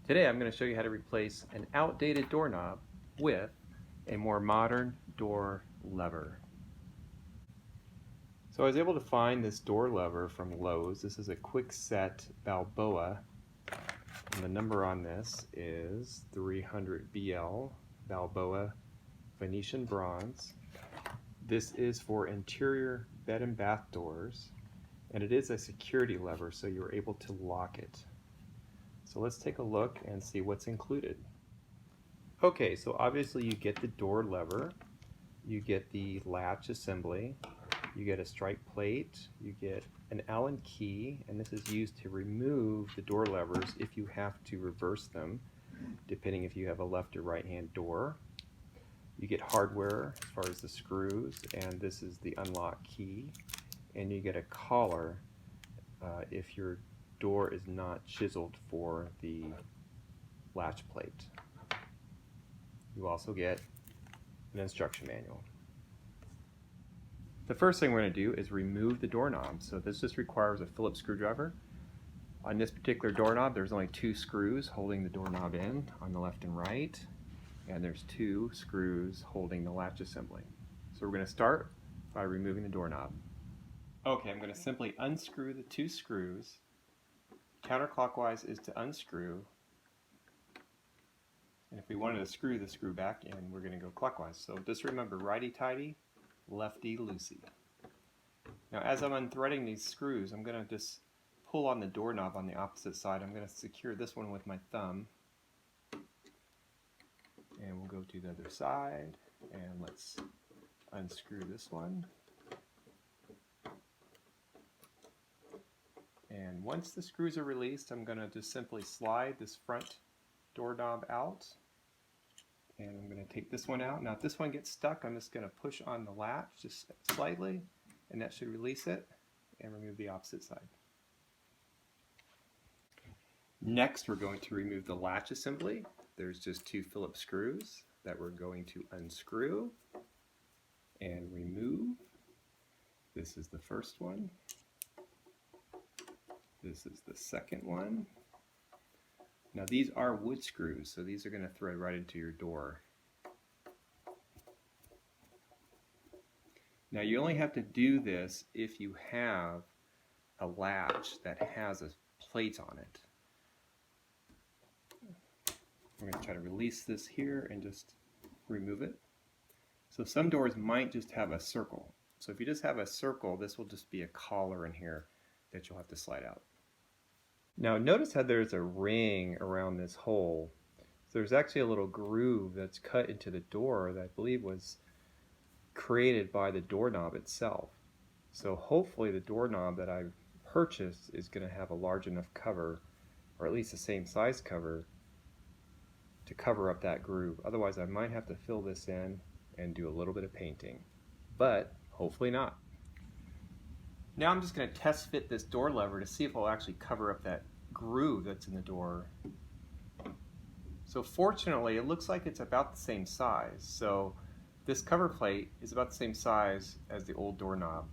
Today I'm going to show you how to replace an outdated doorknob with a more modern door lever. So I was able to find this door lever from Lowe's. This is a Kwikset Balboa, and the number on this is 300BL Balboa Venetian Bronze. This is for interior bed and bath doors, and it is a security lever, so you're able to lock it. So let's take a look and see what's included. Okay, so obviously you get the door lever, you get the latch assembly, you get a strike plate, you get an Allen key, and this is used to remove the door levers if you have to reverse them, depending if you have a left or right hand door. You get hardware as far as the screws, and this is the unlock key, and you get a collar if your door is not chiseled for the latch plate. You also get an instruction manual. The first thing we're going to do is remove the doorknob. So this just requires a Phillips screwdriver. On this particular doorknob, there's only 2 screws holding the doorknob in on the left and right, and there's 2 screws holding the latch assembly. So we're going to start by removing the doorknob. Okay, I'm going to simply unscrew the 2 screws. Counterclockwise is to unscrew, and if we wanted to screw the screw back in, we're going to go clockwise. So just remember, righty-tighty, lefty-loosey. Now as I'm unthreading these screws, I'm going to just pull on the doorknob on the opposite side. I'm going to secure this one with my thumb, and we'll go to the other side, and let's unscrew this one. And once the screws are released, I'm going to just simply slide this front doorknob out, and I'm going to take this one out. Now if this one gets stuck, I'm just going to push on the latch just slightly, and that should release it and remove the opposite side. Next, we're going to remove the latch assembly. There's just 2 Phillips screws that we're going to unscrew and remove. This is the first one. This is the second one. Now these are wood screws, so these are going to thread right into your door. Now you only have to do this if you have a latch that has a plate on it. I'm going to try to release this here and just remove it. So some doors might just have a circle. So if you just have a circle, this will just be a collar in here that you'll have to slide out. Now notice how there's a ring around this hole. So there's actually a little groove that's cut into the door that I believe was created by the doorknob itself. So hopefully the doorknob that I've purchased is going to have a large enough cover, or at least the same size cover, to cover up that groove. Otherwise I might have to fill this in and do a little bit of painting, but hopefully not. Now I'm just going to test fit this door lever to see if it'll actually cover up that groove that's in the door. So fortunately, it looks like it's about the same size. So this cover plate is about the same size as the old doorknob.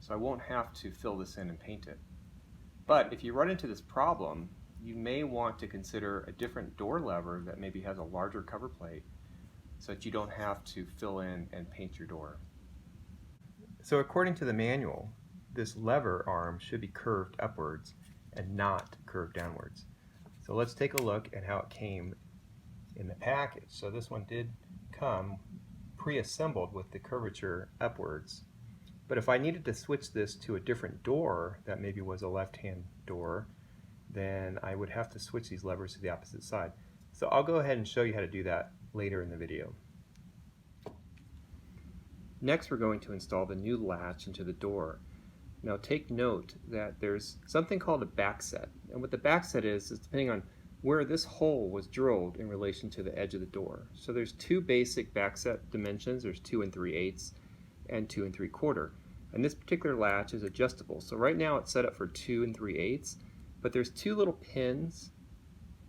So I won't have to fill this in and paint it. But if you run into this problem, you may want to consider a different door lever that maybe has a larger cover plate so that you don't have to fill in and paint your door. So according to the manual, this lever arm should be curved upwards and not curved downwards. So let's take a look at how it came in the package. So this one did come pre-assembled with the curvature upwards. But if I needed to switch this to a different door that maybe was a left-hand door, then I would have to switch these levers to the opposite side. So I'll go ahead and show you how to do that later in the video. Next, we're going to install the new latch into the door. Now take note that there's something called a backset, and what the backset is depending on where this hole was drilled in relation to the edge of the door. So there's 2 basic backset dimensions. There's 2 3/8 and 2 3/4, and this particular latch is adjustable. So right now it's set up for 2 3/8, but there's 2 little pins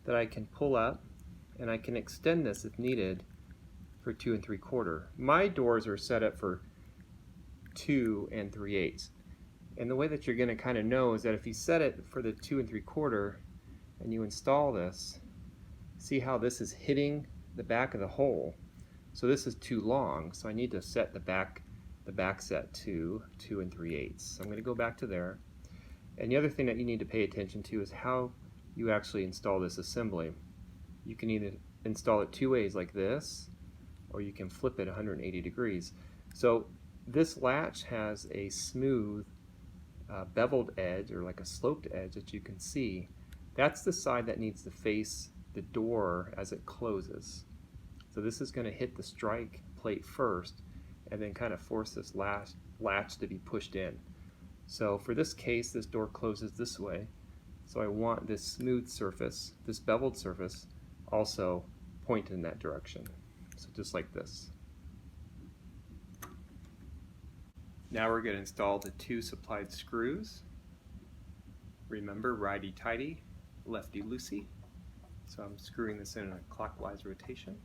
that I can pull up, and I can extend this if needed for 2 3/4. My doors are set up for 2 3/8. And the way that you're going to kind of know is that if you set it for the 2 3/4 and you install this, see how this is hitting the back of the hole. So this is too long, so I need to set the back set to 2 3/8. So I'm going to go back to there. And the other thing that you need to pay attention to is how you actually install this assembly. You can either install it two ways like this, or you can flip it 180 degrees. So this latch has a smooth beveled edge, or like a sloped edge that you can see. That's the side that needs to face the door as it closes. So this is going to hit the strike plate first and then kind of force this latch to be pushed in. So for this case, this door closes this way. So I want this smooth surface, this beveled surface, also pointed in that direction. So just like this. Now we're going to install the two supplied screws. Remember, righty-tighty, lefty-loosey. So I'm screwing this in a clockwise rotation.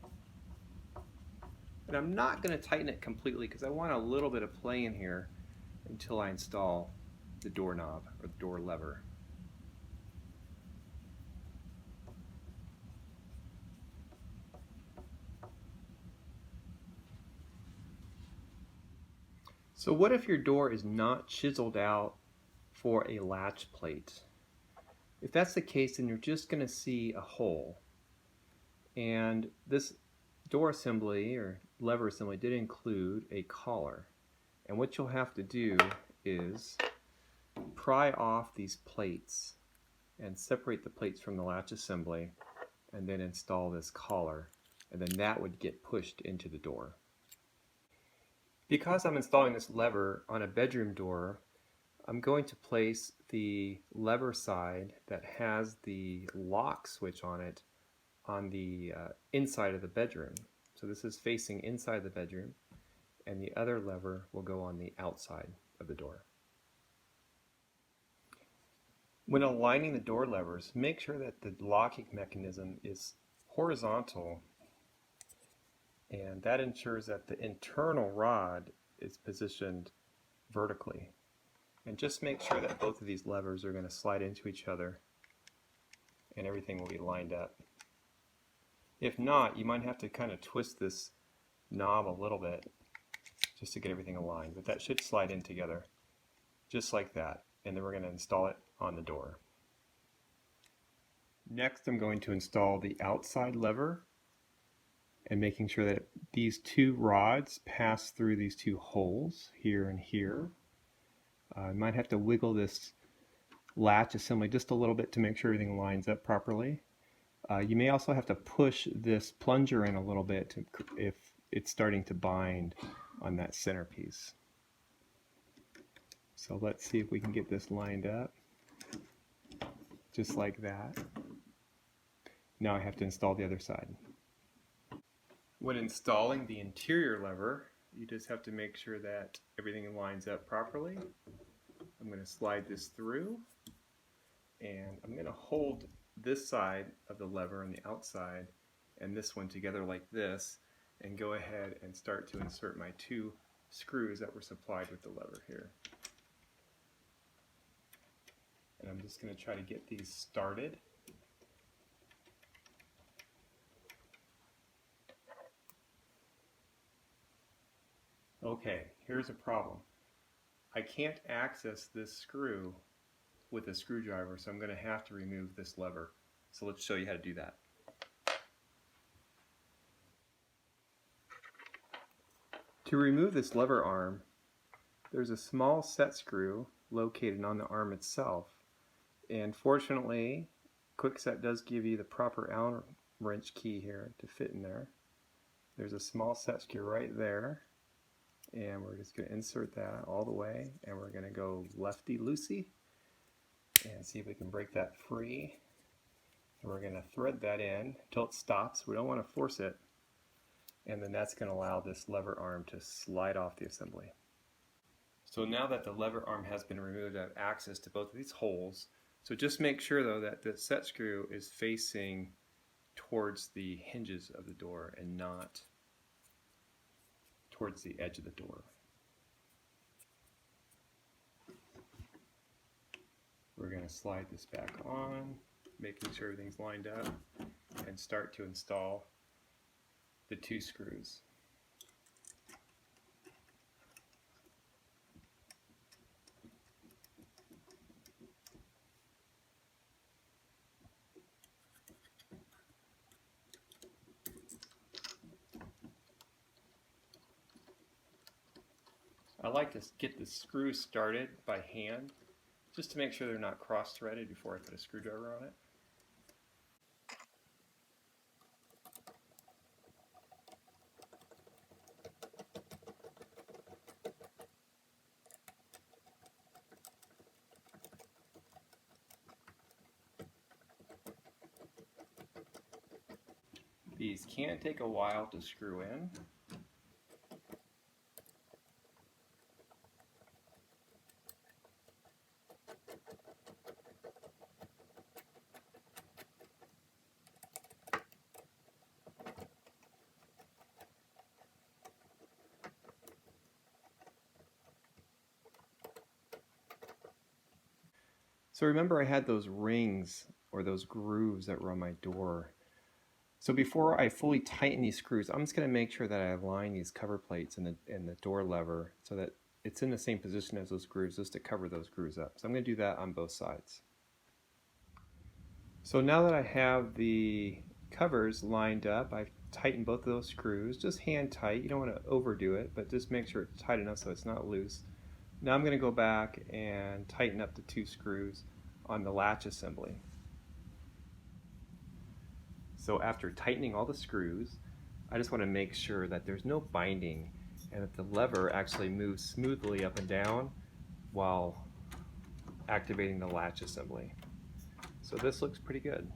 And I'm not going to tighten it completely because I want a little bit of play in here until I install the doorknob or the door lever. So what if your door is not chiseled out for a latch plate? If that's the case, then you're just going to see a hole. And this door assembly or lever assembly did include a collar. And what you'll have to do is pry off these plates and separate the plates from the latch assembly and then install this collar, and then that would get pushed into the door. Because I'm installing this lever on a bedroom door, I'm going to place the lever side that has the lock switch on it on the inside of the bedroom. So this is facing inside the bedroom, and the other lever will go on the outside of the door. When aligning the door levers, make sure that the locking mechanism is horizontal, and that ensures that the internal rod is positioned vertically. And just make sure that both of these levers are going to slide into each other and everything will be lined up. If not, you might have to kind of twist this knob a little bit just to get everything aligned, but that should slide in together just like that, and then we're going to install it on the door. Next, I'm going to install the outside lever and making sure that these two rods pass through these two holes here and here. I might have to wiggle this latch assembly just a little bit to make sure everything lines up properly. You may also have to push this plunger in a little bit if it's starting to bind on that centerpiece. So let's see if we can get this lined up just like that. Now I have to install the other side. When installing the interior lever, you just have to make sure that everything lines up properly. I'm going to slide this through, and I'm going to hold this side of the lever on the outside and this one together like this, and go ahead and start to insert my two screws that were supplied with the lever here. And I'm just going to try to get these started. Okay, here's a problem. I can't access this screw with a screwdriver, so I'm going to have to remove this lever. So let's show you how to do that. To remove this lever arm, there's a small set screw located on the arm itself. And fortunately, Kwikset does give you the proper Allen wrench key here to fit in there. There's a small set screw right there. And we're just going to insert that all the way, and we're going to go lefty-loosey and see if we can break that free. And we're going to thread that in until it stops. We don't want to force it, and then that's going to allow this lever arm to slide off the assembly. So now that the lever arm has been removed, I have access to both of these holes. So just make sure though that the set screw is facing towards the hinges of the door and not towards the edge of the door. We're going to slide this back on, making sure everything's lined up, and and start to install the 2 screws. I like to get the screws started by hand, just to make sure they're not cross-threaded before I put a screwdriver on it. These can take a while to screw in. So remember I had those rings or those grooves that were on my door. So before I fully tighten these screws, I'm just going to make sure that I align these cover plates in the door lever so that it's in the same position as those grooves, just to cover those grooves up. So I'm going to do that on both sides. So now that I have the covers lined up, I've tightened both of those screws, just hand tight. You don't want to overdo it, but just make sure it's tight enough so it's not loose. Now I'm going to go back and tighten up the 2 screws on the latch assembly. So after tightening all the screws, I just want to make sure that there's no binding and that the lever actually moves smoothly up and down while activating the latch assembly. So this looks pretty good.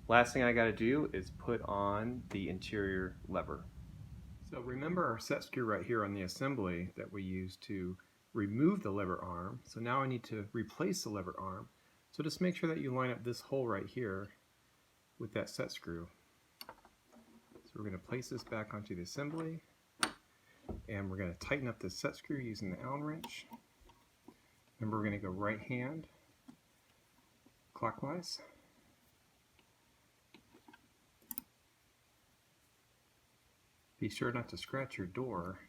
Last thing I got to do is put on the interior lever. So remember our set screw right here on the assembly that we used to remove the lever arm. So now I need to replace the lever arm. So just make sure that you line up this hole right here with that set screw. So we're going to place this back onto the assembly, and we're going to tighten up the set screw using the Allen wrench. Remember, we're going to go right hand clockwise. Be sure not to scratch your door.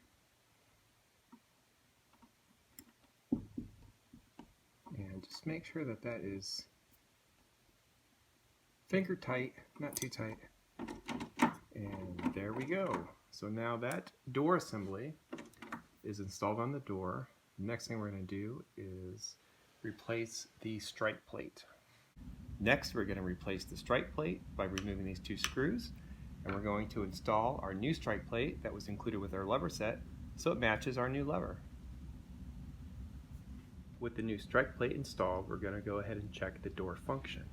And just make sure that that is finger tight, not too tight. And there we go. So now that door assembly is installed on the door. The next thing we're going to do is replace the strike plate. Next, we're going to replace the strike plate by removing these 2 screws, and we're going to install our new strike plate that was included with our lever set so it matches our new lever. With the new strike plate installed, we're going to go ahead and check the door function.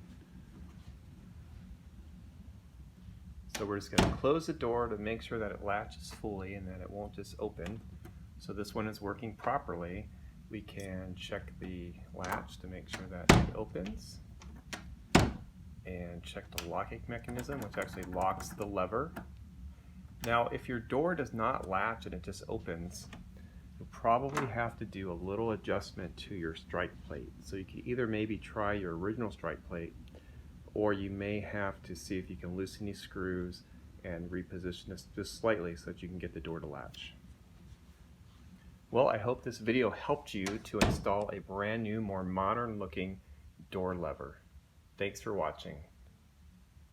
So we're just going to close the door to make sure that it latches fully and that it won't just open. So this one is working properly. We can check the latch to make sure that it opens, and check the locking mechanism, which actually locks the lever. Now if your door does not latch and it just opens, you'll probably have to do a little adjustment to your strike plate. So you can either maybe try your original strike plate, or you may have to see if you can loosen these screws and reposition this just slightly so that you can get the door to latch. Well, I hope this video helped you to install a brand new, more modern looking door lever. Thanks for watching.